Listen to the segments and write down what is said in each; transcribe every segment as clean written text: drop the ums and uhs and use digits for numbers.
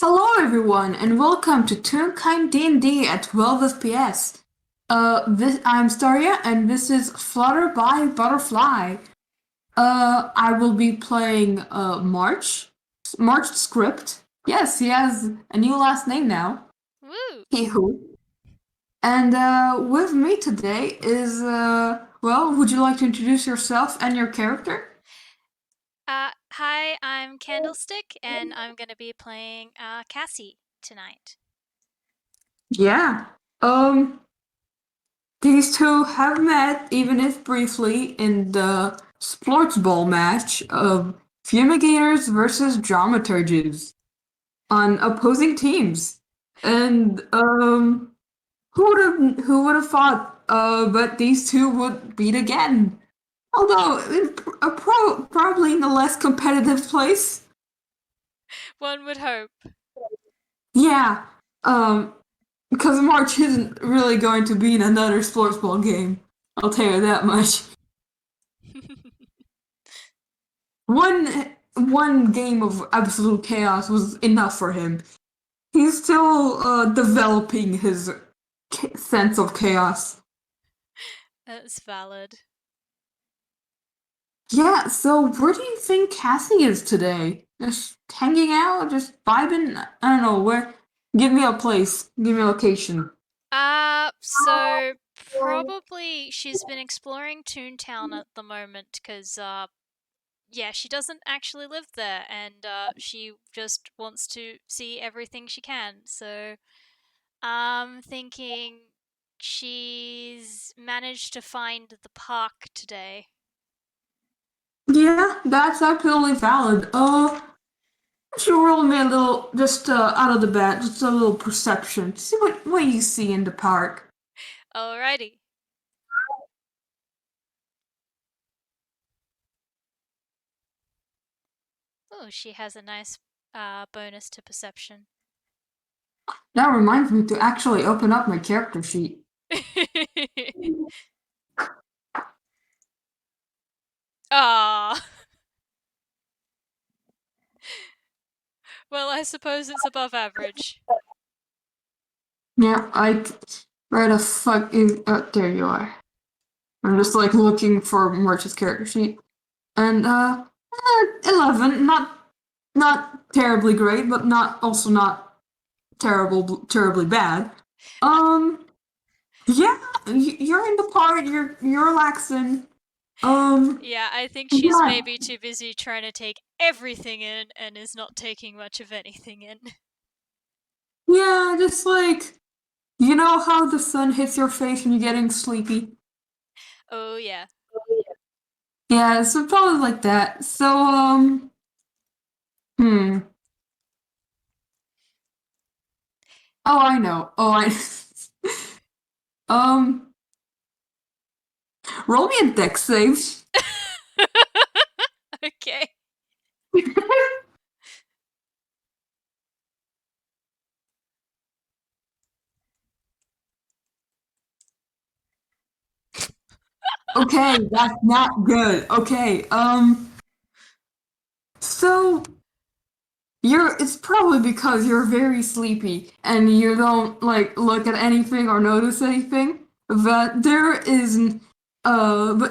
Hello everyone and welcome to Toonkind D&D at 12 FPS. I'm Staria and this is Flutter by Butterfly. I will be playing March Script. Yes, he has a new last name now. Woo! He who. And with me today is would you like to introduce yourself and your character? Hi, I'm Candlestick, and I'm gonna be playing Cassie tonight. Yeah. Um These two have met, even if briefly, in the Splortsball match of Fumigators versus Dramaturges on opposing teams. And who would have thought but these two would beat again? Although probably in a less competitive place. One would hope. Yeah. Um because March isn't really going to be in another Splortsball game. I'll tell you that much. One game of absolute chaos was enough for him. He's still developing his sense of chaos. That's valid. Yeah, so where do you think Cassie is today? Just hanging out, just vibing? I don't know, where? Give me a place, give me a location. So probably she's been exploring Toontown at the moment because, yeah, she doesn't actually live there and she just wants to see everything she can. So I'm thinking she's managed to find the park today. Yeah, that's absolutely valid. She roll me a little, just out of the bat, just a little perception. See what you see in the park. Alrighty. Oh, she has a nice bonus to perception. That reminds me to actually open up my character sheet. Ah, well, I suppose it's above average. Yeah, where the fuck is? Oh, there you are. I'm just like looking for Merch's character sheet, and 11. Not terribly great, but not terribly bad. Um, yeah, you're in the part. You're relaxing. Yeah, I think she's Yeah, maybe too busy trying to take everything in and is not taking much of anything in. yeah, just like you know how the sun hits your face when you're getting sleepy. Oh, yeah. Yeah, so probably like that. So hmm. Oh, I know. Oh, I. um, roll me a dex save. Okay. Okay, that's not good. Okay, so it's probably because you're very sleepy and you don't like look at anything or notice anything. But but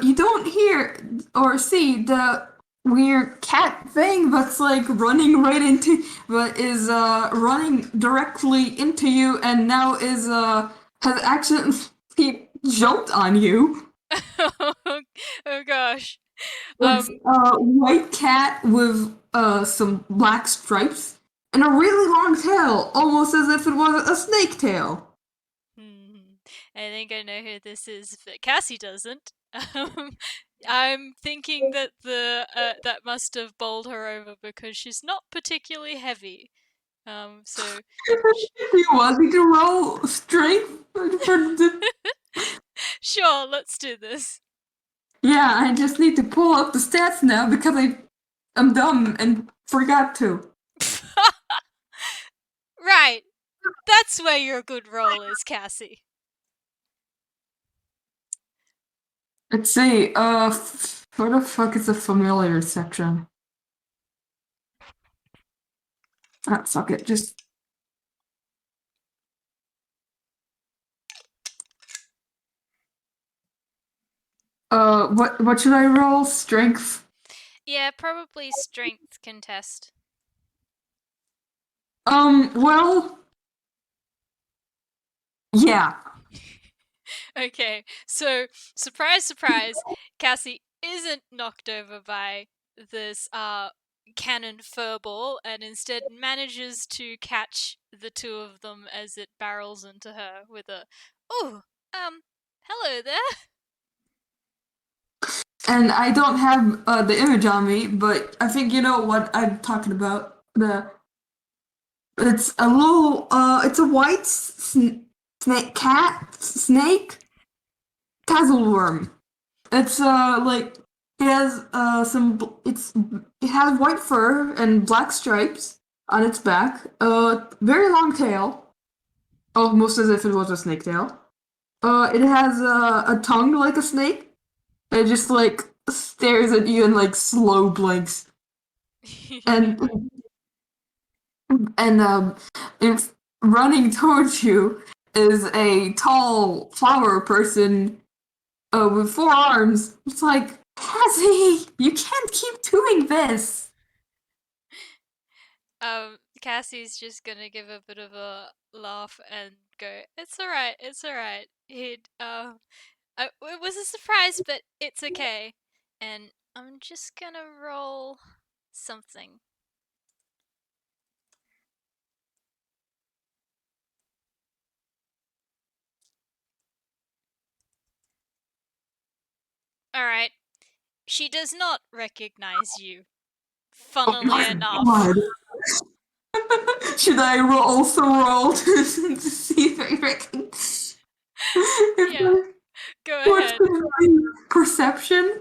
you don't hear or see the weird cat thing that's like but is running directly into you and now has accidentally jumped on you. Oh gosh. It's Um, a white cat with some black stripes and a really long tail, almost as if it was a snake tail. hmm, I think I know who this is, but Cassie doesn't. Um, I'm thinking that the that must have bowled her over because she's not particularly heavy. So sh- Do you want me to roll strength for the? sure, let's do this. Yeah, I just need to pull up the stats now because I'm dumb and forgot to. Right, that's where your good roll is, Cassie. Let's see. Where the fuck is the familiar section? Fuck it. Just. What should I roll? Strength? Yeah, probably strength contest. Well. Yeah. Okay, so surprise, surprise, Cassie isn't knocked over by this cannon furball and instead manages to catch the two of them as it barrels into her with a "Oh, hello there." And I don't have the image on me, but I think you know what I'm talking about. It's a little it's a white snake worm. It's like it has it has white fur and black stripes on its back. Very long tail, almost as if it was a snake tail. It has a tongue like a snake. It just like stares at you and like slow blinks. And and it's running towards you is a tall flower person with four arms. It's like, Cassie, you can't keep doing this. Cassie's just gonna give a bit of a laugh and go, "It's alright, it's alright. It was a surprise, but it's okay." And I'm just gonna roll something. Alright. She does not recognize you. Oh Funnily my enough. god. Should I also roll to see if I reckon? Yeah, go What's ahead. the perception?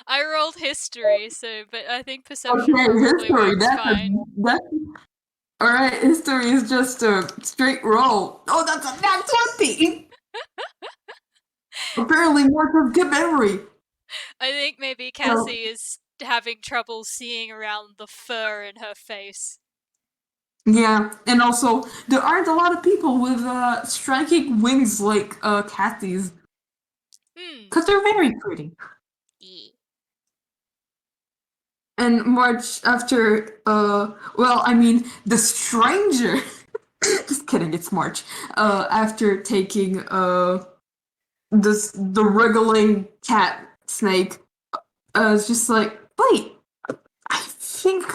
I rolled history, but I think perception Okay, probably history. works fine. That's all right. History is just a straight roll. Oh, that's a nat 20. Apparently, more of good memory. I think maybe So, Cassie is having trouble seeing around the fur in her face. yeah, and also there aren't a lot of people with striking wings like Cassie's, Hmm. because they're very pretty. Yeah. And March after, well, I mean, the stranger. Just kidding, it's March. After taking the wriggling cat snake, it's just like, wait, I think.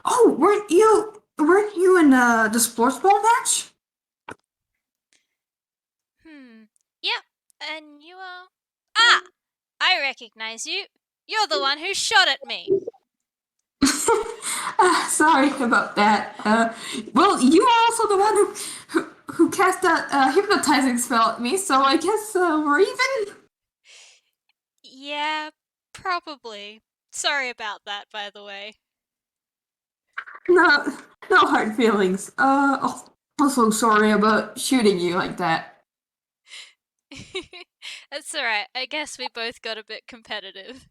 Oh, weren't you in the Splortsball match? Yeah, and you are. Ah! I recognize you. You're the one who shot at me. Sorry about that. Well, you are also the one who cast that hypnotizing spell at me, so I guess we're even. Yeah, probably. Sorry about that, by the way. No, no hard feelings. Also sorry about shooting you like that. That's alright. I guess we both got a bit competitive.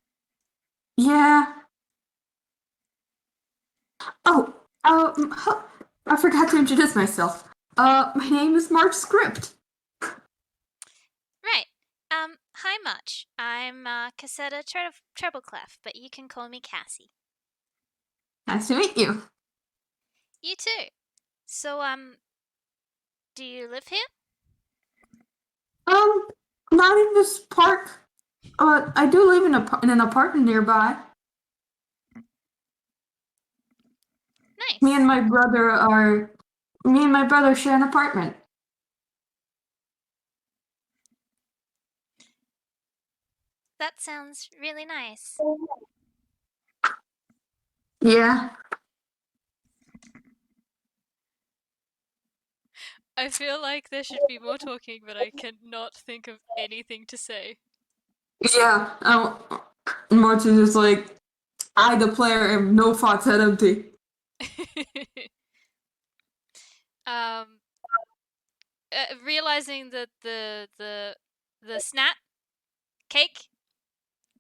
Yeah. Oh, I forgot to introduce myself. My name is Mark Script. Right. Hi, Much. I'm Cassetta Trebleclef, but you can call me Cassie. Nice to meet you. You too. So, do you live here? Um, Not in this park. I do live in an apartment nearby. Me and Nice. my brother are. Me and my brother share an apartment. That sounds really nice. Yeah. I feel like there should be more talking, but I cannot think of anything to say. Yeah. Martin is like, I, the player, am no thoughts head empty. um, Realizing that the snap cake,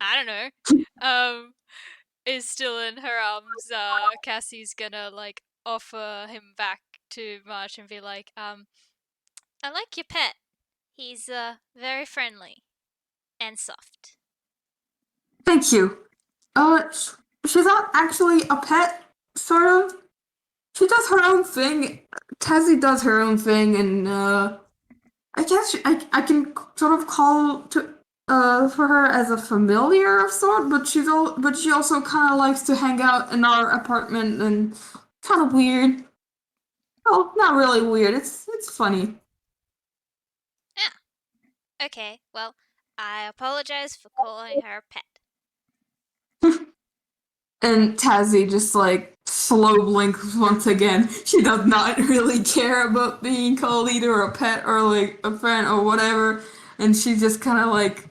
I don't know, is still in her arms. Cassie's gonna like offer him back to March and be like, I like your pet. He's very friendly and soft. Thank you. She's not actually a pet, sort of. She does her own thing. Cassie does her own thing, and I guess I can sort of call to for her as a familiar of sort, but she also kind of likes to hang out in our apartment and kind of weird. Oh, not really weird. It's funny. Yeah. Okay. Well, I apologize for calling her a pet. And Tazzy just like slow blinks once again. She does not really care about being called either a pet or like a friend or whatever, and she just kind of like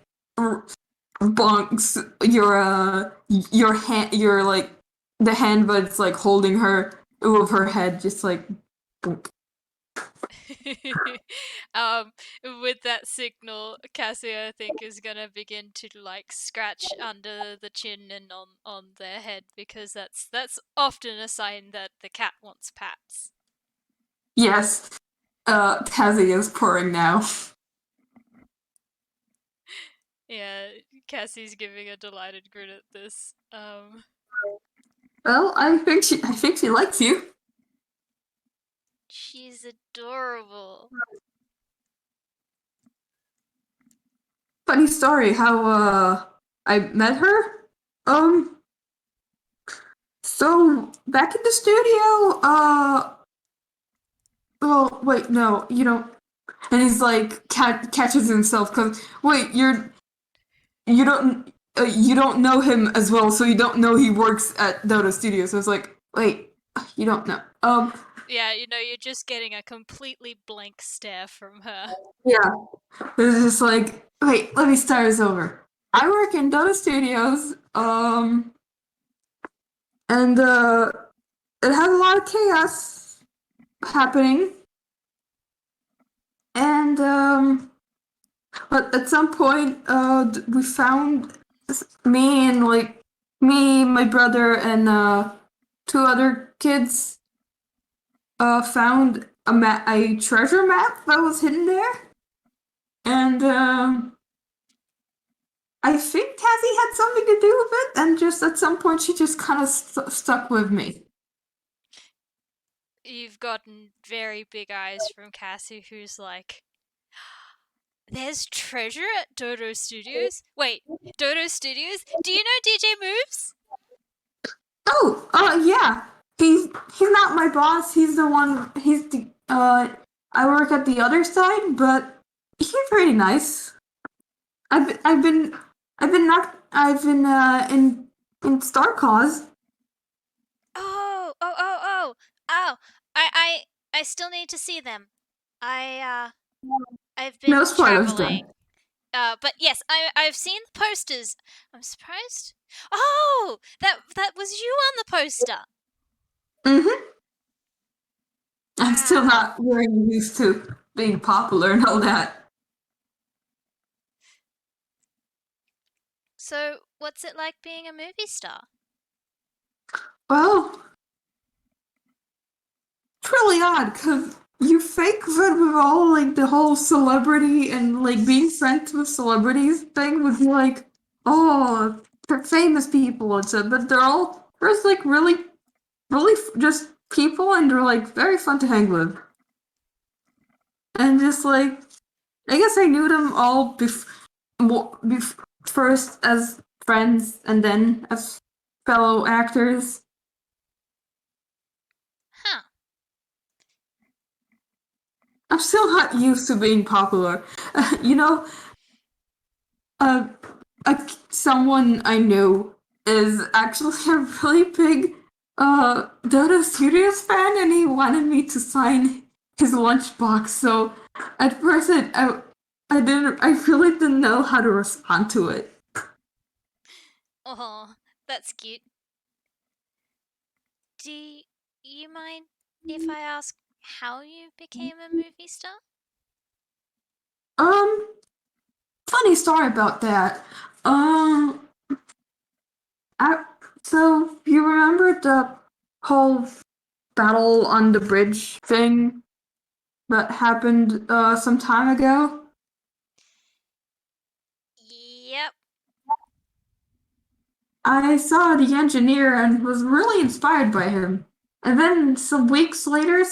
bonks your hand, your like the hand, but it's like holding her over her head, just like. Bonk. um, with that signal, Cassie, I think, is gonna begin to like scratch under the chin and on their head because that's often a sign that the cat wants pats. Yes, Tazzy is purring now. Yeah, Cassie's giving a delighted grin at this. Well, I think she likes you. She's adorable. Funny story how I met her. So back in the studio, well, wait, no, you don't. And he's like catches himself because wait, you don't know him as well, so you don't know he works at Dota Studios. So it's like, wait, you don't know. Yeah, you're just getting a completely blank stare from her. Yeah, it's just like, wait, let me start this over. I work in Dota Studios, and it has a lot of chaos happening, and but at some point, we found me, my brother, and two other kids found a treasure map that was hidden there, and I think Cassie had something to do with it, and just at some point she just kind of stuck with me. You've gotten very big eyes from Cassie, who's like, there's treasure at Dodo Studios? Wait, Dodo Studios? Do you know DJ Moves? Oh, yeah. He's not my boss. He's the one. He's the I work at the other side, but he's pretty nice. I've been in Star Cause. Oh. I still need to see them. I've No been spoilers done. traveling. But yes, I've seen the posters. I'm surprised. Oh, that was you on the poster. Mm-hmm. I'm still Wow. not very used to being popular and all that. So, what's it like being a movie star? Well, it's really odd because you fake that with all like the whole celebrity and like being friends with celebrities thing would be like, oh, famous people and stuff, but there's like really just people and they're like very fun to hang with. And just like, I guess I knew them all first as friends and then as fellow actors. Huh. I'm still not used to being popular. You know, uh, someone I know is actually a really big Dota Studios fan, and he wanted me to sign his lunchbox. So at first, I really didn't know how to respond to it. Oh, that's cute. Do you mind if I ask how you became a movie star? Um, funny story about that. Um, I, so you remember the whole battle on the bridge thing that happened some time ago? Yep. I saw the engineer and was really inspired by him. And then some weeks later,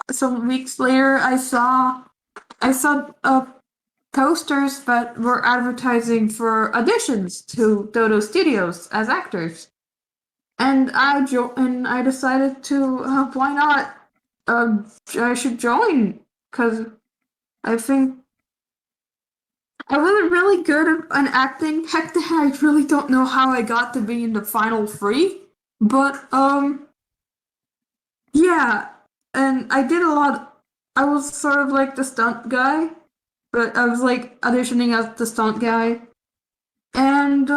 I saw posters that were advertising for auditions to Dodo Studios as actors, and I decided to why not? I should join because I think I wasn't really good at acting. Heck, I really don't know how I got to be in the final three, but yeah, and I did a lot. I was sort of like the stunt guy, but I was like auditioning as the stunt guy, and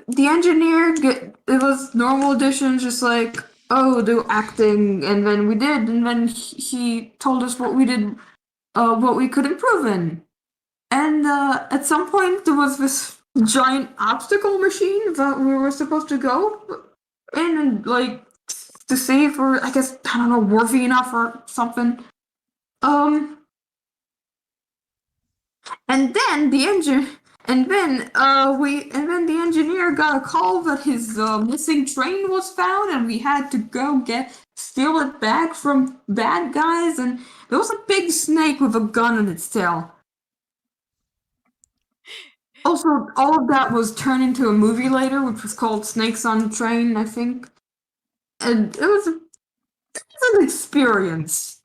the engineer it was normal auditions, just like, oh, do acting, and then we did, and then he told us what we did, what we could improve in, and at some point there was this giant obstacle machine that we were supposed to go in and like to see if we're, I guess, I don't know, worthy enough or something. Um, and then the engine, and then the engineer got a call that his missing train was found, and we had to go steal it back from bad guys, and there was a big snake with a gun in its tail. Also, all of that was turned into a movie later, which was called Snakes on Train, I think, and it was an experience.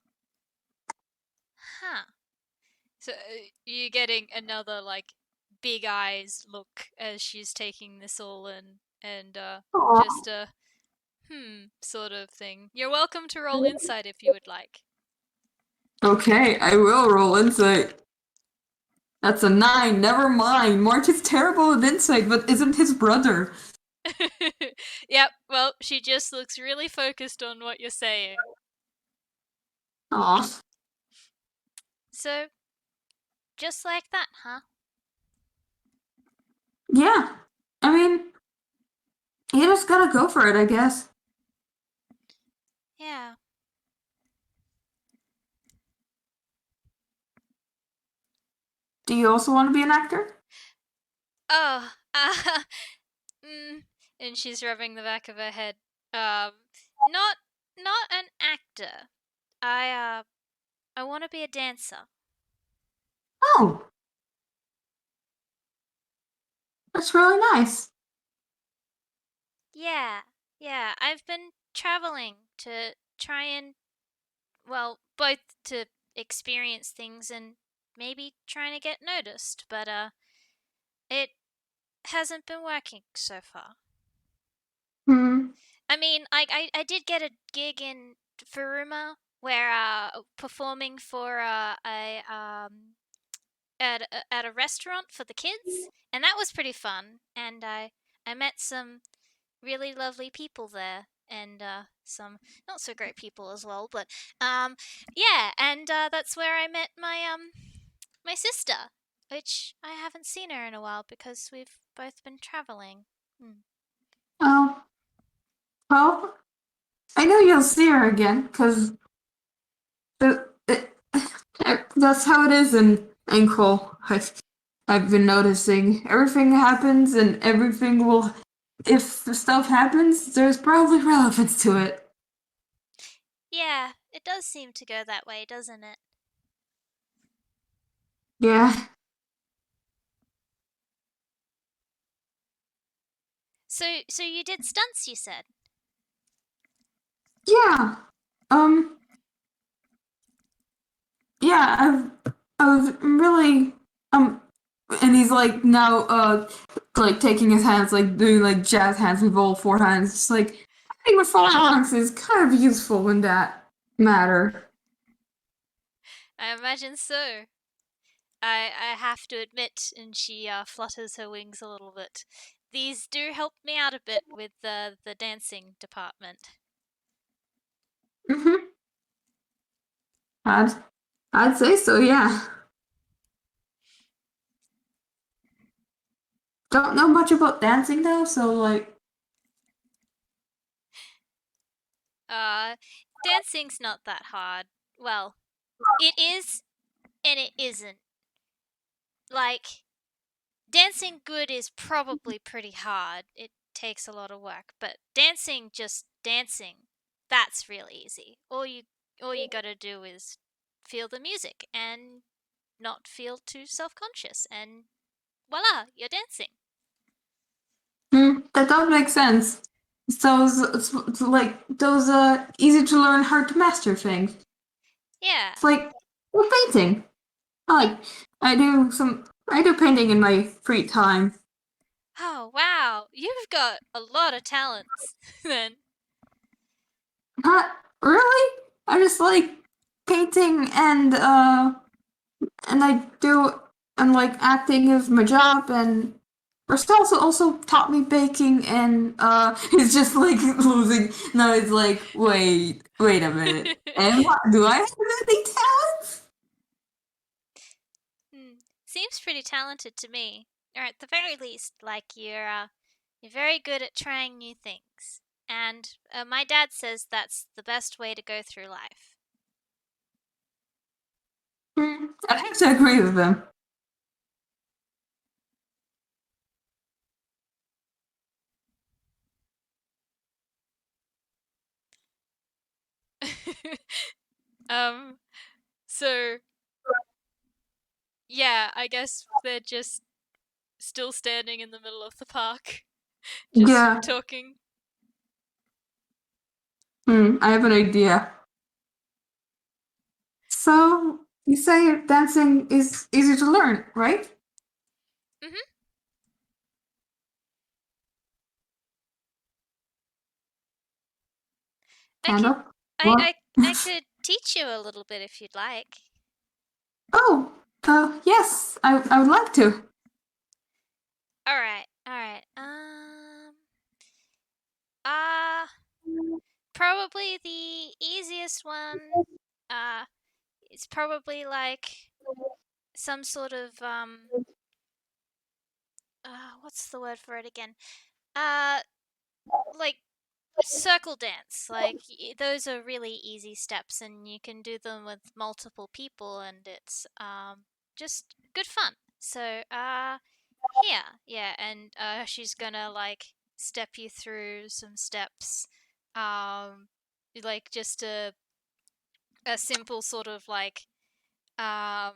Huh. So you're getting another like big eyes look as she's taking this all in, and Aw. just a sort of thing. You're welcome to roll insight if you would like. Okay, I will roll insight. That's a 9. Never mind. Mark is terrible at insight, but isn't his brother. Yep, well, she just looks really focused on what you're saying. Aw. So, just like that, huh? Yeah. I mean, you just gotta go for it, I guess. Yeah. Do you also want to be an actor? Oh, mm, and she's rubbing the back of her head. Not, not an actor. I want to be a dancer. Oh, that's really nice. Yeah, yeah. I've been traveling to try and, well, both to experience things and maybe trying to get noticed, but it hasn't been working so far. Hmm. I mean, I did get a gig in Furuma where performing for at a restaurant for the kids, and that was pretty fun. And I met some really lovely people there, and some not so great people as well. But yeah, and that's where I met my sister, which I haven't seen her in a while because we've both been traveling. Hmm. Oh, well, I know you'll see her again, because that's how it is in Ankle. I've been noticing everything happens, and everything will. If the stuff happens, there's probably relevance to it. Yeah, it does seem to go that way, doesn't it? Yeah. So you did stunts, you said? Yeah. Um. Yeah. I was really. And he's like now. Like taking his hands, like doing like jazz hands with all four hands. It's like I think with four hands is kind of useful in that matter. I imagine so. I have to admit, and she flutters her wings a little bit. These do help me out a bit with the dancing department. Mm-hmm. I'd I'd say so. Yeah. Don't know much about dancing though, so like Dancing's not that hard. Well, it is and it isn't. Like, dancing good is probably pretty hard. It takes a lot of work, but just dancing, that's real easy. All you gotta do is feel the music and not feel too self-conscious, and voila, you're dancing. That does make sense. So it's like those easy to learn, hard to master things. Yeah. It's like painting. I like I do painting in my free time. Oh, wow. You've got a lot of talents then. Huh? Really? I just like painting and I do and like acting is my job and Marcel also taught me baking and it's just like losing now it's like wait a minute. And what, do I have any talents? Seems pretty talented to me. Or at the very least, like you're very good at trying new things. And my dad says that's the best way to go through life. I have to agree with them. um, so yeah, I guess they're just still standing in the middle of the park, just Yeah. talking. I have an idea. So you say dancing is easy to learn, right? Mhm. I Kind could, of. What? I could teach you a little bit if you'd like. Oh, yes, I would like to. All right, all right. Uh, probably the easiest one. Uh, it's probably like some sort of what's the word for it again? Uh, like circle dance. Like those are really easy steps, and you can do them with multiple people, and it's just good fun. So yeah, and she's gonna like step you through some steps, um, like just a simple sort of like um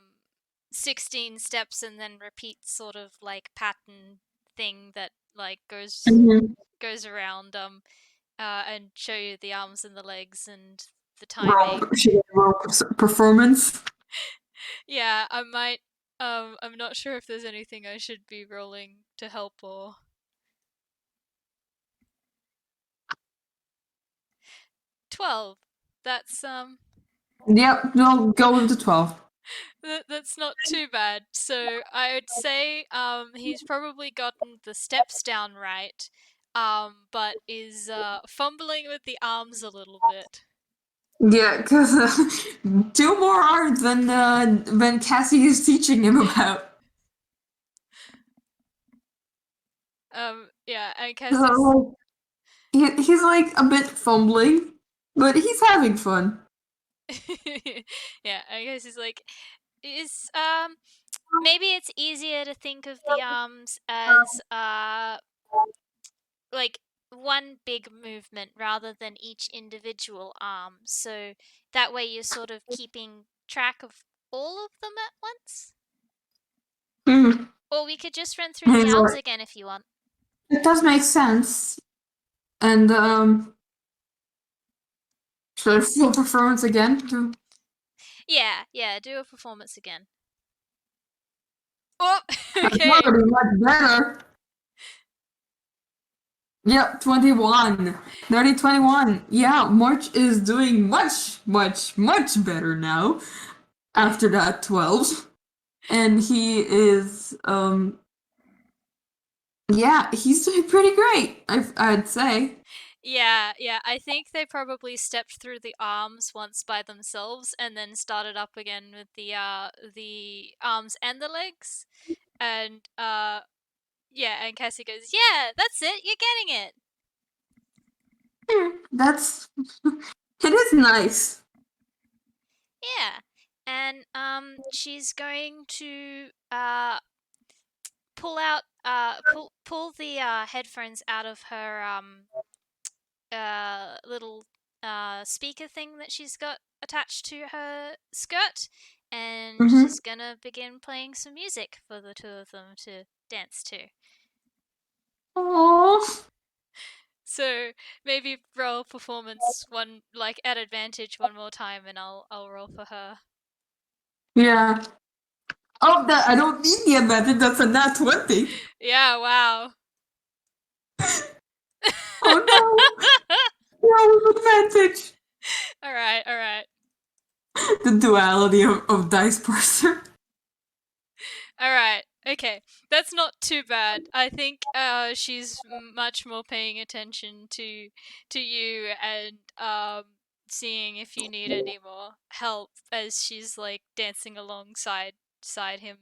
16 steps and then repeat sort of like pattern thing that like Mm-hmm. goes around and show you the arms and the legs and the World, timing. world performance. Yeah, I might I'm not sure if there's anything I should be rolling to help or 12. That's Yep, we'll go with the 12. that's not too bad. So I would say he's probably gotten the steps down right, but is fumbling with the arms a little bit. Yeah, because two more arms than Cassie is teaching him about. Yeah, and Cassie's So he's like a bit fumbling, but he's having fun. yeah, I guess he's like is maybe it's easier to think of the arms as like one big movement rather than each individual arm. So that way you're sort of keeping track of all of them at once. Mm. Or we could just run through And the he's arms like, again if you want. it does make sense. And should I full performance again? Yeah, do a performance again. Oh, That's okay. already much better. Yep, 21. 30, 21. Yeah, March is doing much better now after that 12. And he is, yeah, he's doing pretty great, I'd say. Yeah, I think they probably stepped through the arms once by themselves and then started up again with the arms and the legs. And yeah, and Cassie goes, "Yeah, that's it. You're getting it." That's it is nice. Yeah. And she's going to pull the headphones out of her little speaker thing that she's got attached to her skirt, and Mm-hmm. she's gonna begin playing some music for the two of them to dance to. Oh, So maybe roll performance one, like at advantage one more time, and I'll roll for her. yeah. Oh, that I don't need the advantage. That's a nat 20. Yeah, wow. Oh no, no with advantage. All right, all right. The duality of dice parser. All right. Okay. That's not too bad. I think she's much more paying attention to you and seeing if you need any more help as she's like dancing alongside side him.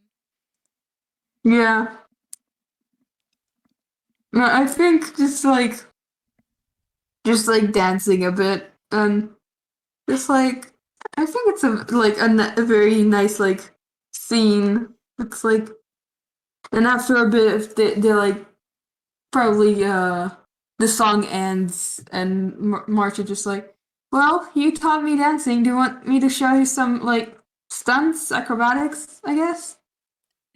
Yeah. No, I think just like dancing a bit and just like I think it's a very nice like scene. It's like and after a bit they like probably the song ends and March is just like, well, you taught me dancing. Do you want me to show you some like stunts, acrobatics? I guess.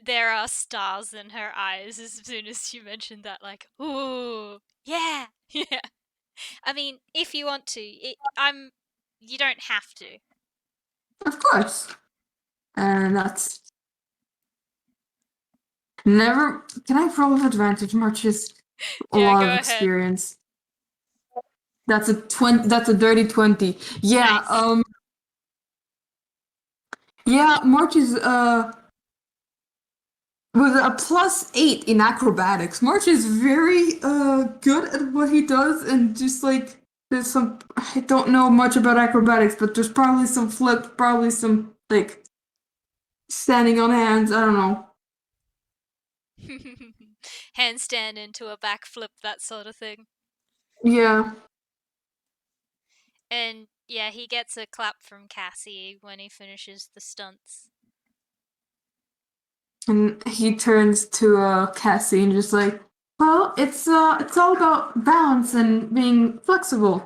There are stars in her eyes as soon as you mentioned that, like, ooh, yeah, yeah. I mean, if you want to, you don't have to. Of course. And that's never. Can I roll with advantage? March is a Yeah, lot of go ahead. experience. That's a 20. That's a dirty 20. Yeah. Nice. Yeah. March is with a +8 in acrobatics. March is very good at what he does, and just like there's some. I don't know much about acrobatics, but there's probably some flip, probably some like standing on hands. I don't know. Handstand into a backflip, that sort of thing. Yeah. And yeah, he gets a clap from Cassie when he finishes the stunts. And he turns to Cassie and just like, well, it's all about balance and being flexible.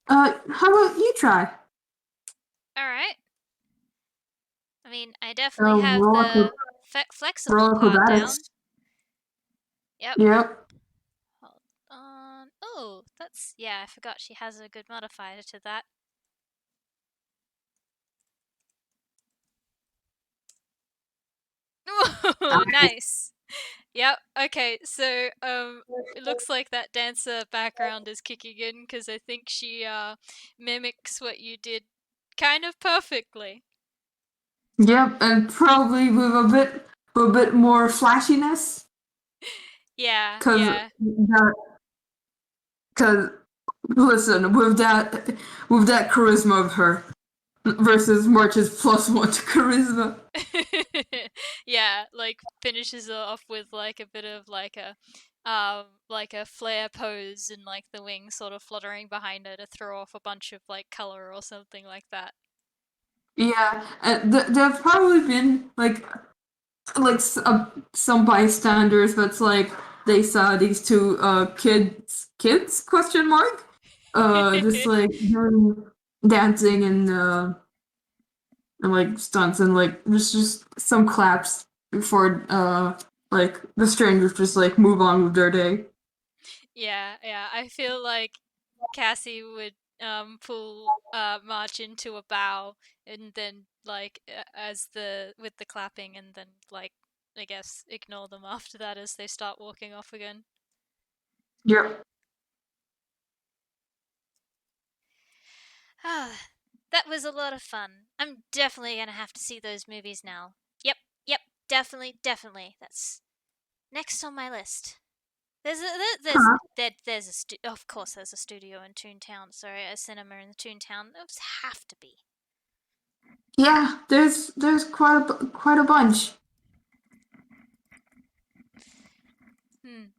How about you try? All right. I mean, I definitely have Roll, the flexible roll part down. acrobatics. Yep. Yep. Hold on. Oh, that's yeah. I forgot she has a good modifier to that. Ooh, nice. Yep. Okay. So it looks like that dancer background is kicking in because I think she mimics what you did kind of perfectly. Yep, and probably with a bit more flashiness, Yeah. cause Yeah. that, cause listen, with that charisma of her versus March's +1 to charisma. Yeah, like finishes it off with like a bit of like a flare pose and like the wings sort of fluttering behind her to throw off a bunch of like color or something like that. Yeah, there have probably been some bystanders that's like they saw these two kids question mark just like doing dancing and like stunts and like there's just some claps before like the strangers just like move on with their day. Yeah, yeah. I feel like Cassie would pull March into a bow and then like as the with the clapping and then like I guess ignore them after that as they start walking off again. Yep. Ah, that was a lot of fun. I'm definitely gonna have to see those movies now. Yep, yep, definitely, definitely. That's next on my list. Huh. There's a of course there's a studio in Toontown. Sorry, a cinema in Toontown. Those have to be. Yeah, there's quite a bunch. Hmm.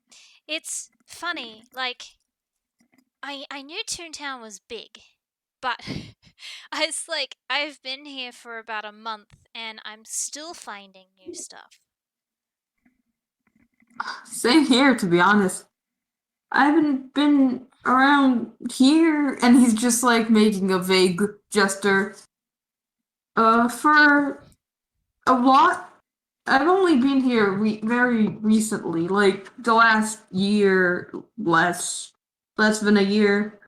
It's funny. Like I knew Toontown was big, but it's like I've been here for about a month and I'm still finding new stuff. Same here, to be honest. I haven't been around here, and he's just like making a vague gesture. For a lot. I've only been here very recently, like the last year, less than a year.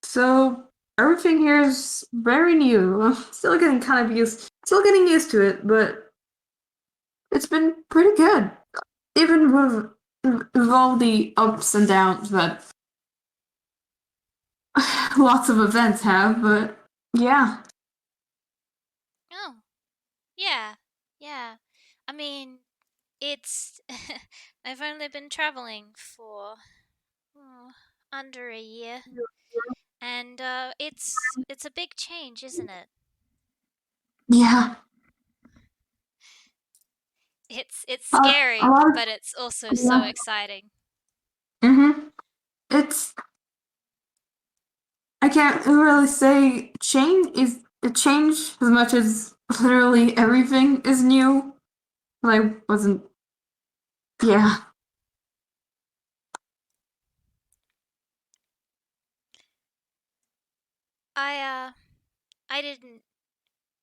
So everything here is very new. I'm still getting used to it, but it's been pretty good, even with all the ups and downs that lots of events have. But yeah, Oh, yeah, yeah. I mean, it's. I've only been traveling for oh, under a year, and it's a big change, isn't it? yeah. It's A scary, lot of but it's also so yeah. exciting. It's I can't really say change is a change as much as literally everything is new. I wasn't. Yeah. I uh I didn't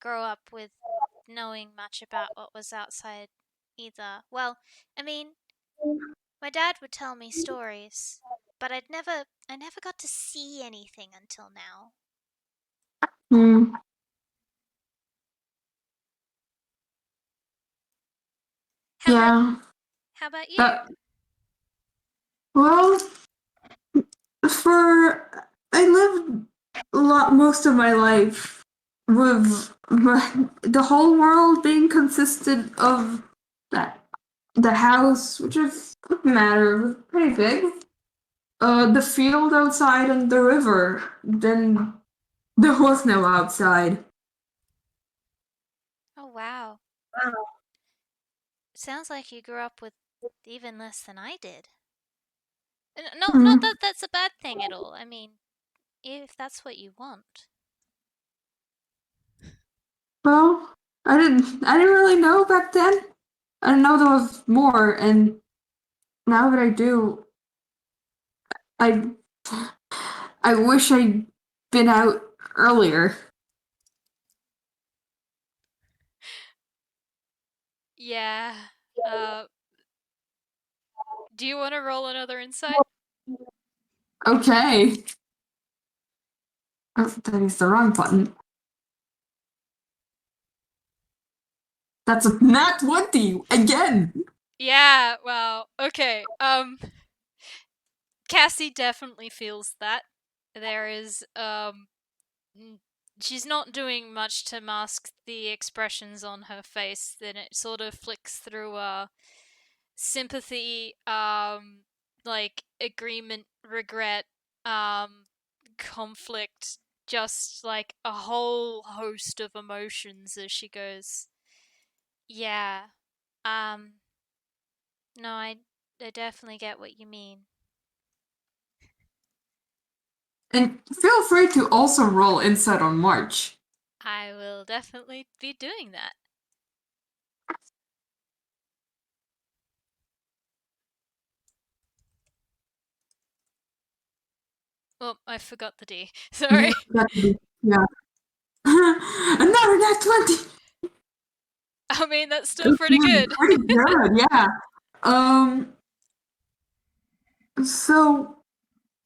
grow up with knowing much about what was outside either. Well, I mean, my dad would tell me stories, but I never got to see anything until now. Hmm. How about Yeah. how about you? That well, for I lived a lot most of my life with the whole world being consisted of that the house, which is doesn't matter, was pretty big. The field outside and the river. Then there was no outside. Oh wow. Sounds like you grew up with even less than I did. Not Hmm. that that's a bad thing at all. I mean, if that's what you want. Well, I didn't really know back then. I didn't know there was more, and now that I do, I I wish I'd been out earlier. Yeah. Uh do you want to roll another insight? Okay. Oh, that is the wrong button. That's a nat 20 again. Yeah, well, okay. Cassie definitely feels that. There is she's not doing much to mask the expressions on her face. Then it sort of flicks through sympathy, like agreement, regret, um conflict, just like a whole host of emotions as she goes, yeah, um no, I definitely get what you mean. And feel free to also roll insight on March. I will definitely be doing that. Oh, I forgot the D. Yeah, Sorry. yeah. Another nat 20. I mean, that's still It's pretty good. pretty good, yeah. Um, so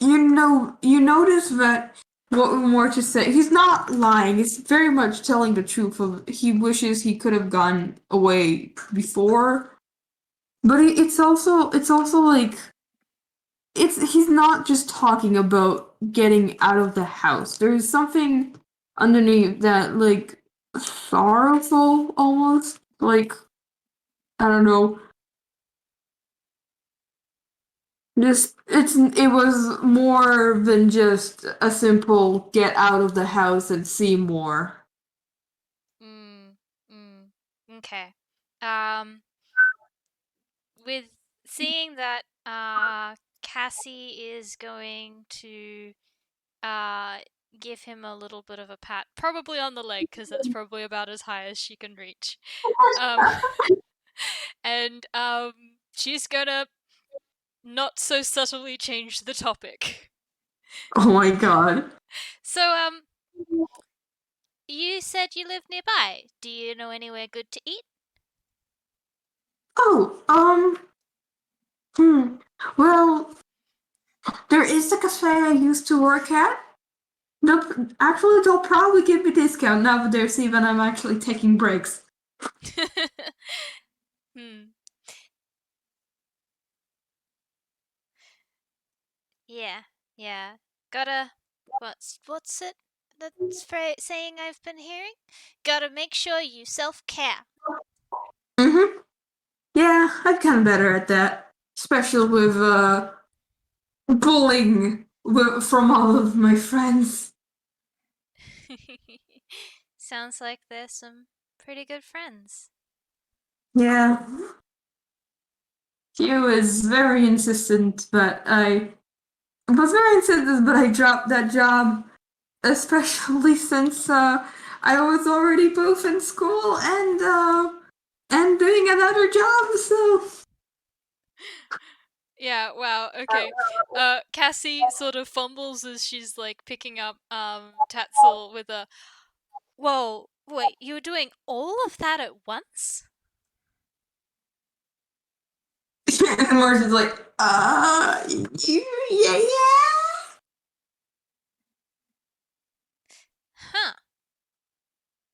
you notice that what Mortis said, he's not lying. He's very much telling the truth. Of he wishes he could have gone away before, but it's also like it's he's not just talking about getting out of the house. There's something underneath that, like sorrowful almost. Like I don't know. Just it was more than just a simple get out of the house and see more. Mm, mm, okay. Um, with seeing that Cassie is going to uh give him a little bit of a pat, probably on the leg, because that's probably about as high as she can reach. Um, and she's gonna not so subtly change the topic. Oh my god. So, you said you live nearby. Do you know anywhere good to eat? Oh, well, there is a cafe I used to work at. They'll probably give me a discount now that they're seeing that I'm actually taking breaks. Hmm. Yeah, yeah. Gotta. What's it? That's saying I've been hearing. Gotta make sure you self-care. Mm-hmm. Yeah, I've gotten better at that. Especially with, bullying from all of my friends. Sounds like there's some pretty good friends. Yeah. He was very insistent, but I was very insistent, but I dropped that job, especially since I was already both in school and doing another job. So Yeah, wow, okay. Cassie sort of fumbles as she's like picking up Tatzel with a whoa, wait, you were doing all of that at once? and Marcia's like, yeah, yeah. Huh.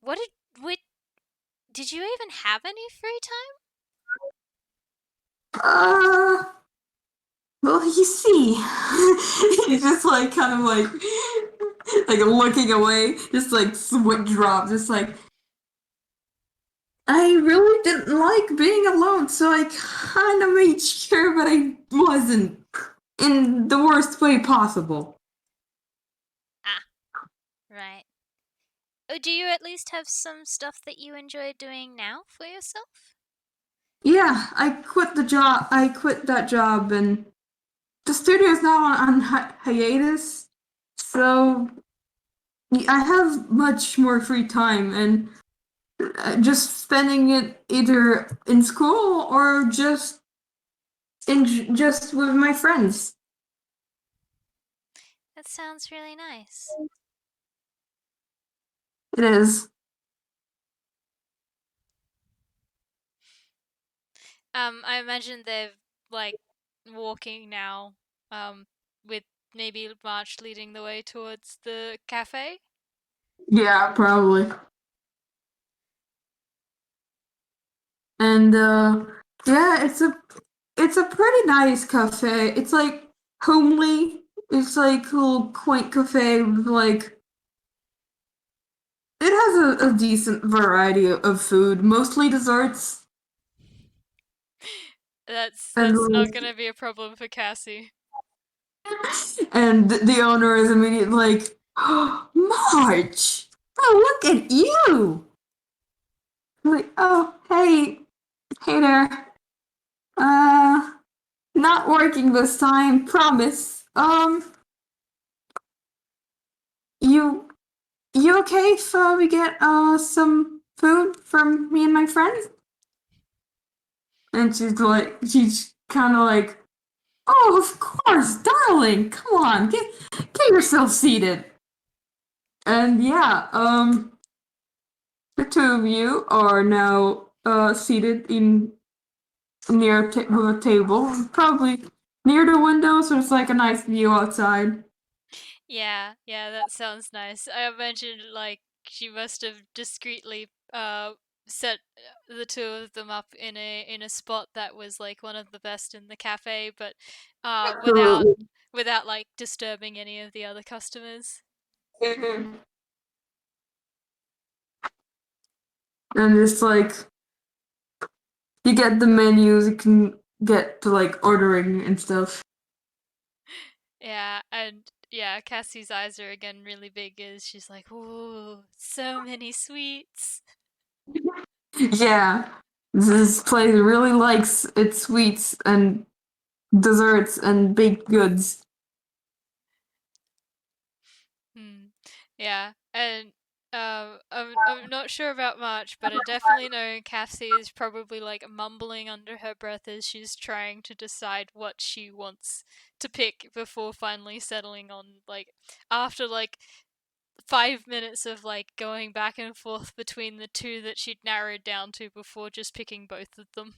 What wait, did you even have any free time? Uh, well, you see, he's just like kind of like looking away, just like sweat drops, just like I really didn't like being alone, so I kind of made sure that I wasn't in the worst way possible. Ah, right. Oh, do you at least have some stuff that you enjoy doing now for yourself? Yeah, I quit the job. I quit that job, and the studio is now on hiatus. So I have much more free time, and just spending it either in school or just with my friends. That sounds really nice. It is. I imagine they're like walking now, with maybe March leading the way towards the cafe. Yeah, probably. And yeah, it's a pretty nice cafe. It's like homely. It's like a little quaint cafe with like it has a decent variety of food, mostly desserts. That's And not gonna be a problem for Cassie. and the owner is immediately like, oh, March, oh look at you. I'm like, oh hey there. Uh, not working this time, promise. You You okay if we get some food from me and my friends? And she's kind of like, oh, of course, darling. Come on, get yourself seated. And yeah, the two of you are now seated in near a table, probably near the window, so it's like a nice view outside. Yeah, yeah, that sounds nice. I imagine like she must have discreetly set the two of them up in a spot that was like one of the best in the cafe, but without Absolutely. like disturbing any of the other customers. Mhm. And it's like you get the menus, you can get to like ordering and stuff. Yeah, and yeah, Cassie's eyes are again really big as she's like, "Ooh, so many sweets." Yeah, this place really likes its sweets, and desserts and baked goods. Yeah, and I'm not sure about March, but I definitely know Cassie is probably like mumbling under her breath as she's trying to decide what she wants to pick before finally settling on like after like 5 minutes of like going back and forth between the two that she'd narrowed down to before just picking both of them.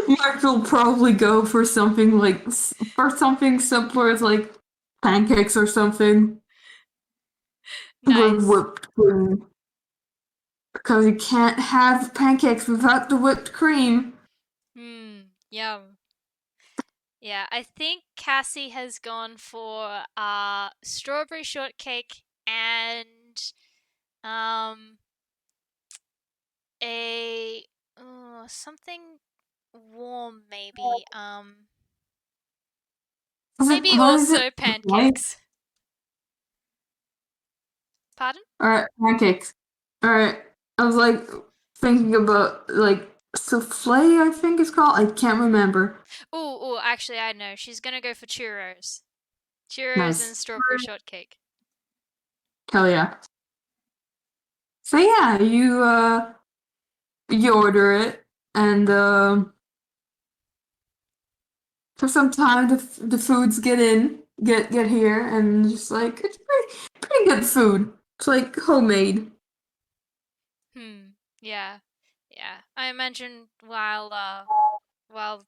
Mark will probably go for something like for something simpler as like pancakes or something with Nice. whipped cream because you can't have pancakes without the whipped cream. Yum. Yeah, I think Cassie has gone for strawberry shortcake and um a something warm maybe. Maybe What is it? also pancakes. Pardon? All right, pancakes. All right. I was like thinking about like souffle. I think it's called. I can't remember. Oh, actually I know. She's gonna go for churros. Churros and Nice. strawberry shortcake. Hell yeah. So yeah, you order it, and for some time the foods get here, and just like it's pretty good food. It's like homemade. Yeah. Yeah. I imagine while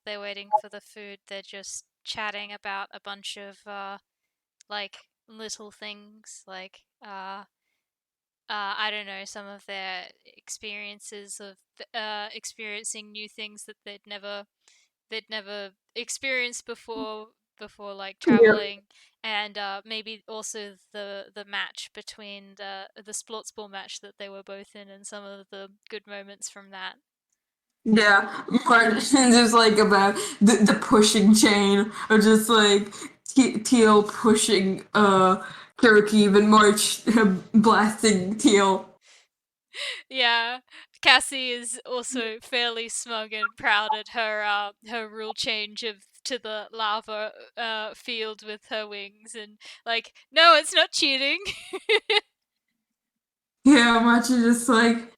they're waiting for the food, they're just chatting about a bunch of like little things like I don't know, some of their experiences of experiencing new things that they'd never experienced before like Yeah. traveling, and maybe also the match between the Splortsball match that they were both in and some of the good moments from that. Yeah, Martin is like about the pushing chain, or just like Teal pushing Cherokee, and March blasting Teal. Yeah, Cassie is also fairly smug and proud at her rule change of to the lava field with her wings, and like, no, it's not cheating. Yeah, March is just like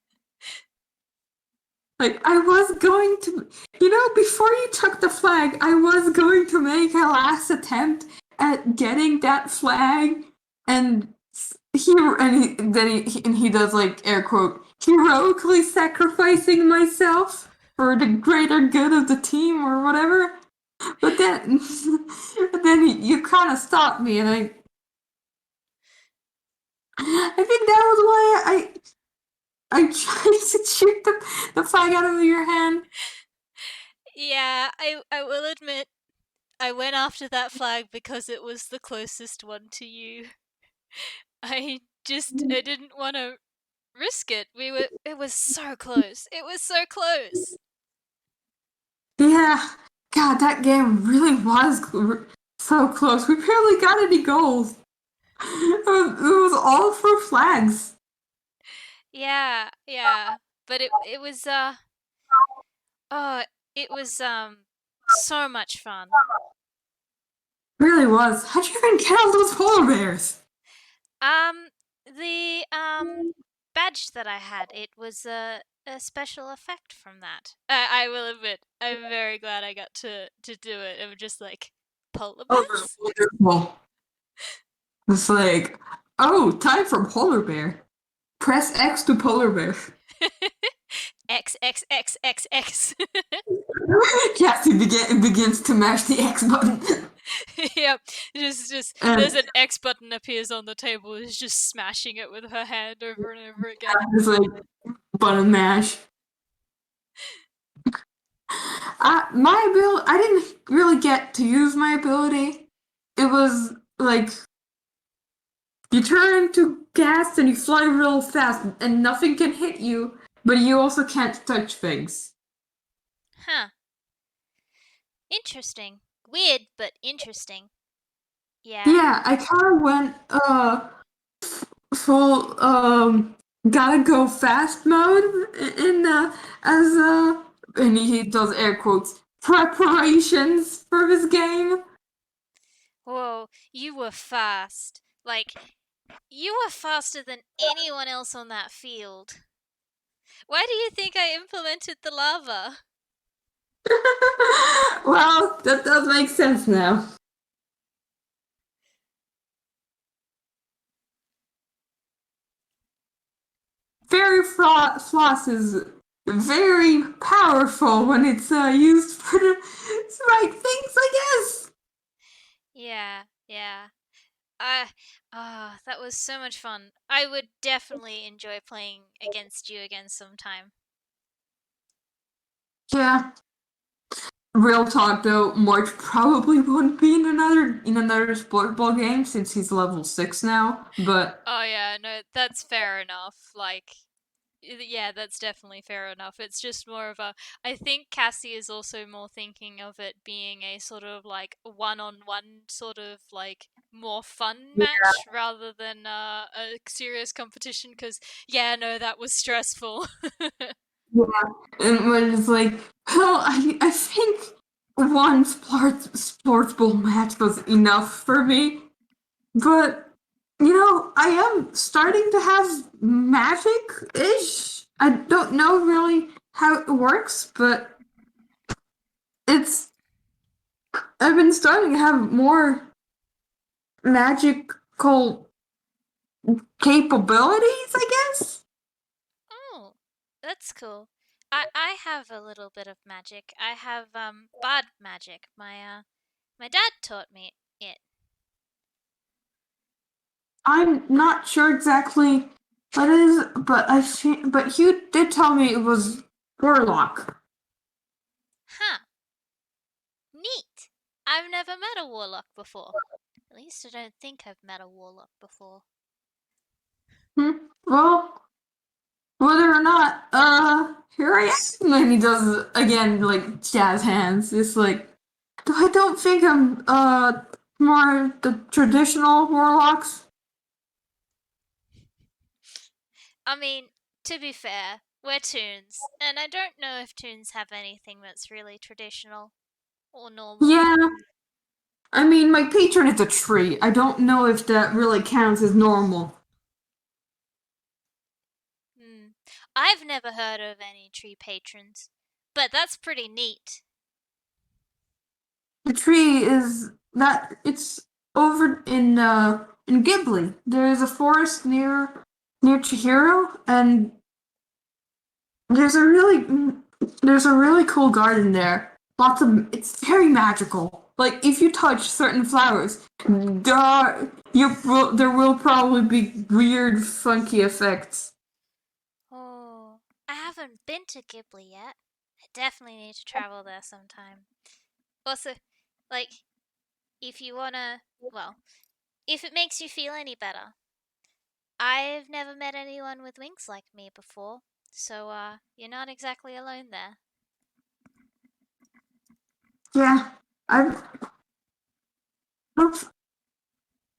I was going to, before you took the flag, I was going to make a last attempt at getting that flag, and he does like air quote heroically sacrificing myself for the greater good of the team or whatever. But then, but then you kind of stopped me, and I think that was why I tried to shoot the flag out of your hand. Yeah, I will admit I went after that flag because it was the closest one to you. I didn't want to risk it. It was so close. It was so close. Yeah, God, that game really was so close. We barely got any goals. It was all for flags. Yeah, yeah. But it was oh, it was so much fun. It really was. How'd you even get all those polar bears? Um the badge that I had, it was a special effect from that. I will admit, I'm very glad I got to do it. It was just like polar Oh, it was bears. wonderful. It's like, oh, time for polar bear. Press X to polar bear. X X X X X. Cassie begins to mash the X button. Yep, just And there's an X button appears on the table. Is just smashing it with her hand over and over again. it's like button mash. My ability, I didn't really get to use my ability. It was like you turn to gas and you fly real fast, and nothing can hit you, but you also can't touch things. Huh. Interesting. Weird, but interesting. Yeah. Yeah, I kind of went full gotta go fast mode in as and he does air quotes preparations for this game. Whoa, you were fast. Like, you were faster than anyone else on that field. Why do you think I implemented the lava? Well, that does make sense now. Fairy floss is very powerful when it's used for the right things, I guess. Yeah, yeah. I that was so much fun. I would definitely enjoy playing against you again sometime. Yeah. Real talk though, March probably wouldn't be in another Splortsball game since he's level 6 now. But Oh yeah, no, that's fair enough. Like yeah, that's definitely fair enough. It's just more of a. I think Cassie is also more thinking of it being a sort of like one-on-one sort of like more fun match rather than a serious competition. Because yeah, no, that was stressful. yeah, and when it's like, well, I think one Splortsball match was enough for me. But I am starting to have magic-ish. I don't know really how it works, but it's I've been starting to have more magical capabilities, I guess. Oh, that's cool. I have a little bit of magic. I have bard magic. My dad taught me it. I'm not sure exactly what it is, but you did tell me it was warlock. Huh. Neat. I've never met a warlock before. At least I don't think I've met a warlock before. Well, whether or not, here I am. And he does again, like jazz hands. It's like, I don't think I'm more the traditional warlocks. I mean, to be fair, we're Toons, and I don't know if Toons have anything that's really traditional or normal. Yeah, I mean, my patron is a tree. I don't know if that really counts as normal. Hmm. I've never heard of any tree patrons, but that's pretty neat. The tree is that it's over in Ghibli. There is a forest near Chihiro, and there's a really there's a really cool garden there. It's very magical. Like if you touch certain flowers, there will probably be weird, funky effects. Oh, I haven't been to Ghibli yet. I definitely need to travel there sometime. Also, like, if you wanna, well, if it makes you feel any better, I've never met anyone with wings like me before, so, you're not exactly alone there. Yeah, I've I've,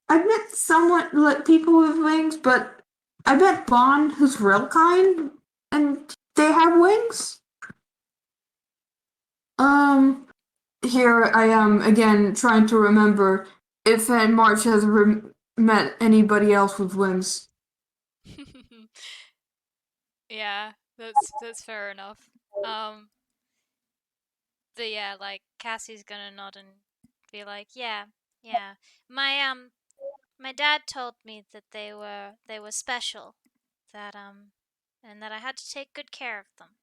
I've met somewhat like people with wings, but I met Bond, who's real kind, and they have wings. Um, Here I am again trying to remember if March has met anybody else with wings. Yeah, that's fair enough. Um, but yeah, like Cassie's gonna nod and be like, "Yeah, yeah. My dad told me that they were special, that and that I had to take good care of them."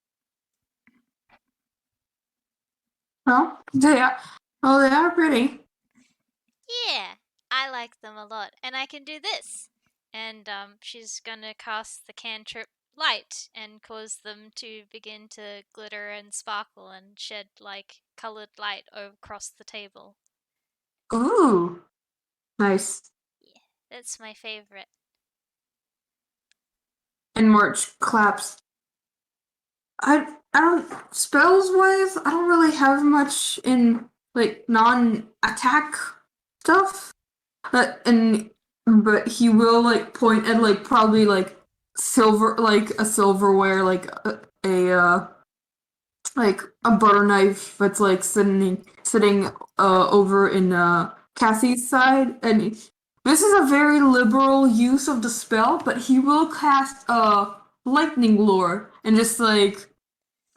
Well, they are. Well, they are pretty. Yeah, I like them a lot, and I can do this. And she's gonna cast the cantrip light and cause them to begin to glitter and sparkle and shed like colored light across the table. Ooh, nice. Yeah, that's my favorite. And March claps. I don't spells wise. I don't really have much in like non-attack stuff. But he will like point at like probably like silverware like a like a butter knife that's like sitting over in Cassie's side, and this is a very liberal use of the spell, but he will cast lightning lure and just like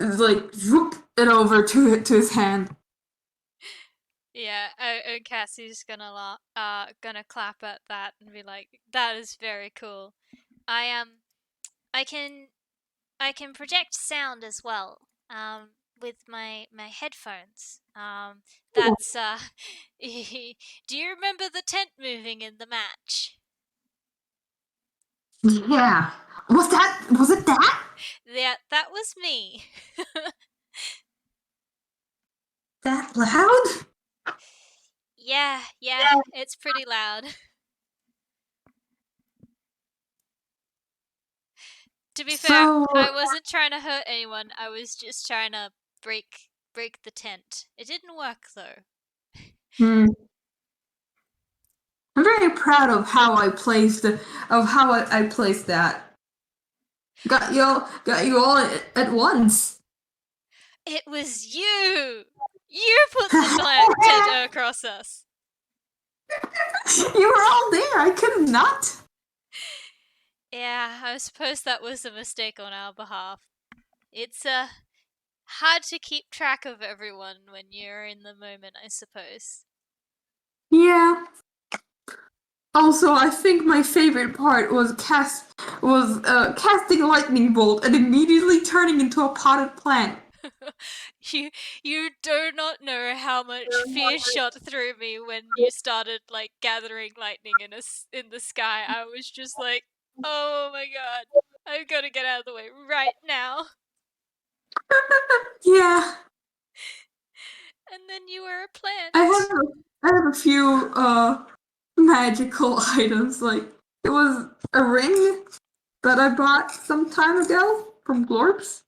whoop it over to his hand. Yeah, Cassie's gonna clap at that and be like, "That is very cool." I I can I can project sound as well. With my headphones. That's Do you remember the tent moving in the match? Yeah, was it that That was me. that loud? Yeah, it's pretty loud. To be fair, So I wasn't trying to hurt anyone. I was just trying to break the tent. It didn't work though. hmm, I'm very proud of how I placed that. Got you all at once. It was you. You put the tent across us. You were all there. I could not. Yeah, I suppose that was a mistake on our behalf. It's hard to keep track of everyone when you're in the moment, I suppose. Yeah. Also, I think my favorite part was casting lightning bolt and immediately turning into a potted plant. you you do not know how much fear shot through me when you started like gathering lightning in the sky. I was just like, "Oh my god. I've got to get out of the way right now." Yeah, And then you were a plant. I have a few magical items. Like it was a ring that I bought some time ago from Glorps.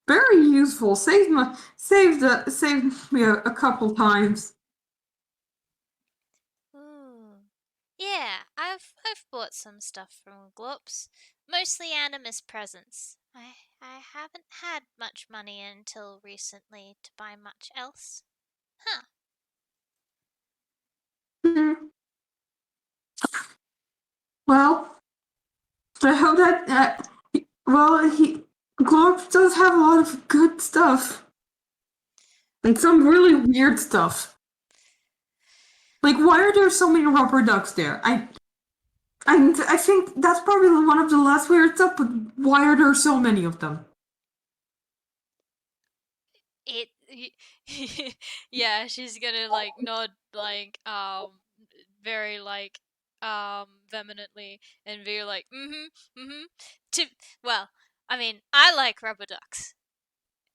Very useful. Saved me a couple times. Ooh. Yeah, I've bought some stuff from Glops. Mostly Animus presents. I haven't had much money until recently to buy much else. Huh. Mhm. Well, I hope that well he Glorp does have a lot of good stuff and some really weird stuff. Like why are there so many rubber ducks there? I think that's probably one of the less weird stuff, but why are there so many of them? It yeah, she's gonna like nod like very like vehemently and be like, "Mhm." To well, I mean, I like rubber ducks.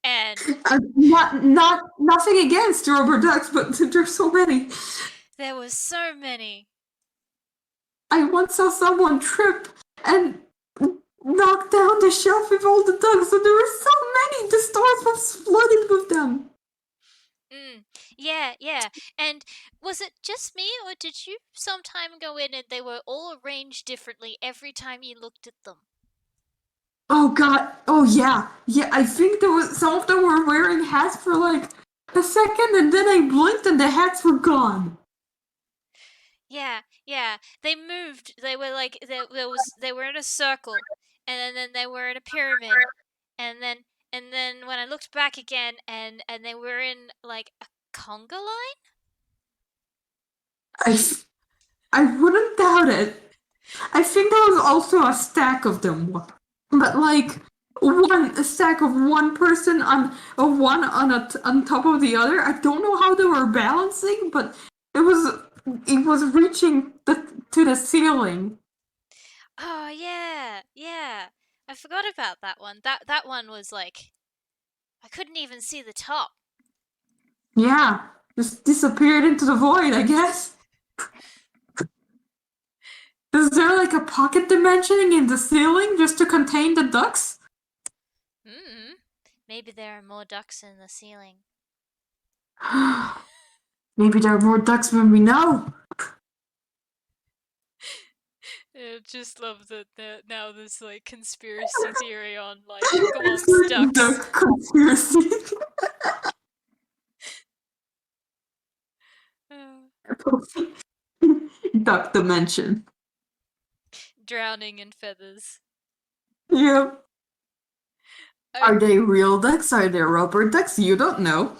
And Not nothing against rubber ducks, but there's so many. there was so many. I once saw someone trip and knock down the shelf with all the ducks, and there were so many. The stores was flooded with them. Yeah. And was it just me, or did you sometime go in and they were all arranged differently every time you looked at them? Oh god. Oh yeah. Yeah, I think there was some of them were wearing hats for like a second, and then I blinked and the hats were gone. Yeah. They moved. They were like they were in a circle, and then they were in a pyramid, and then when I looked back again, and they were in like a conga line. I I wouldn't doubt it. I think there was also a stack of them, but like one a stack of one person on one on top of the other. I don't know how they were balancing, but it was it was reaching to the ceiling. Oh yeah. I forgot about that one. That one was like I couldn't even see the top. Yeah, just disappeared into the void. I guess. Is there like a pocket dimensioning in the ceiling just to contain the ducks? Hmm. Maybe there are more ducks in the ceiling. Maybe there are more ducks than we know. I just love that now there's like conspiracy theory on like It's Glob's like ducks. duck conspiracy. Duck dimension. Drowning in feathers. Yep. I Are they real ducks? Are they rubber ducks? You don't know.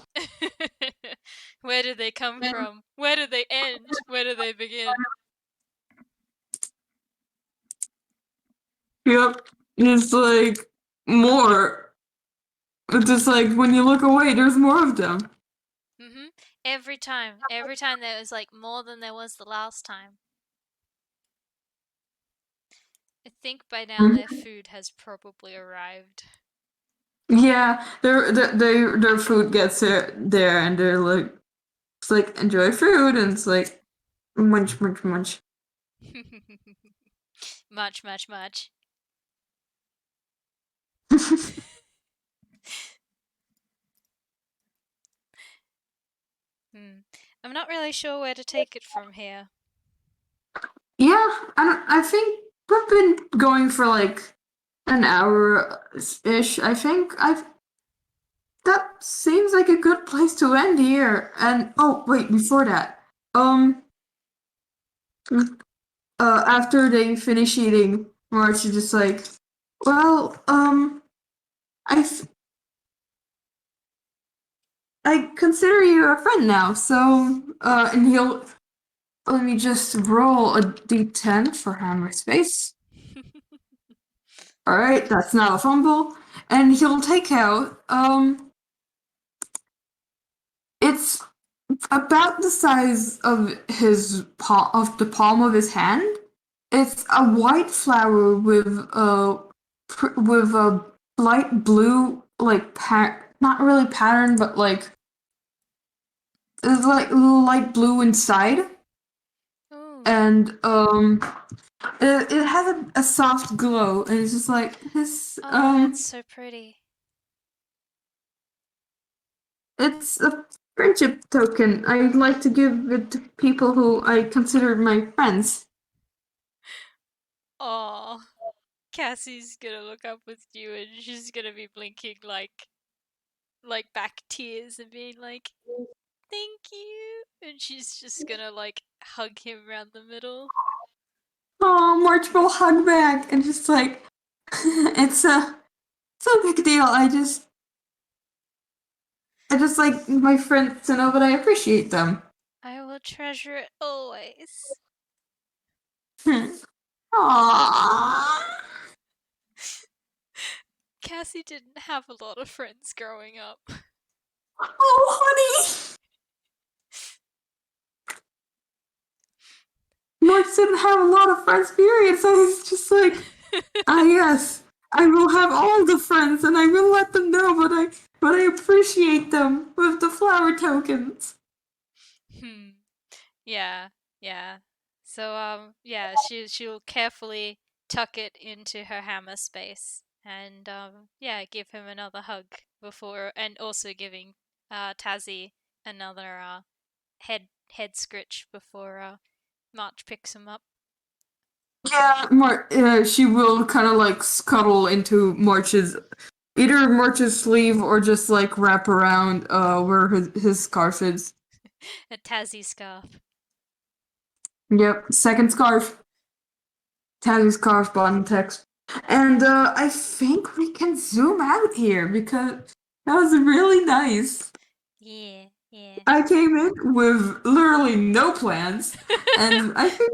Where do they come from? Where do they end? Where do they begin? Yep. It's like more. It's just like when you look away, there's more of them. Mhm. Every time there was like more than there was the last time. I think by now their food has probably arrived. Yeah, their food gets there, and they're like, it's like enjoy food, and it's like munch, munch, munch. Much, much, much. I'm not really sure where to take it from here. Yeah, I think we've been going for like an hour ish. I think I've that seems like a good place to end here. And oh wait, before that, um, after they finish eating, March is just like, well, I I consider you a friend now. So, and he'll let me just roll a d10 for hammer space. All right, that's not a fumble, and he'll take out it's about the size of of the palm of his hand. It's a white flower with a light blue not really pattern, but like it's like light blue inside, Ooh. and it has a soft glow, and it's just like his Oh, that's so pretty. it's a friendship token. I'd like to give it to people who I consider my friends. Oh, Cassie's gonna look up with you and she's gonna be blinking like back tears and being like, "Thank you," and she's just gonna like hug him around the middle. Oh, March will hug back and just like it's a big deal. I just like my friends to know that I appreciate them. I will treasure it always. Aww. Cassie didn't have a lot of friends growing up. Oh, honey. March didn't have a lot of friends, period. So he's just like, ah, yes, I will have all the friends, and I will let them know, but I appreciate them with the flower tokens. Yeah, yeah. So yeah, she'll carefully tuck it into her hammer space and yeah, give him another hug before and also giving Tazzy another head scritch before March picks him up. Yeah, she will kind of like scuttle into either March's sleeve or just like wrap around where his scarf is. A Tazzy scarf. Yep, second scarf. Tazzy scarf bottom text. And I think we can zoom out here because that was really nice. Yeah, yeah. I came in with literally no plans, and I think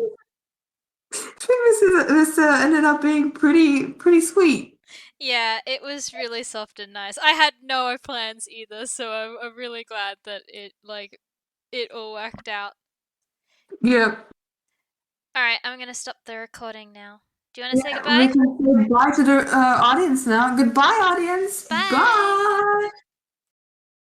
this ended up being pretty sweet. Yeah, it was really soft and nice. I had no plans either, so I'm really glad that it all worked out. Yep. All right, I'm gonna stop the recording now. Do you want to say Yeah, we goodbye? can say bye to the audience now. Goodbye, audience. Bye. Bye.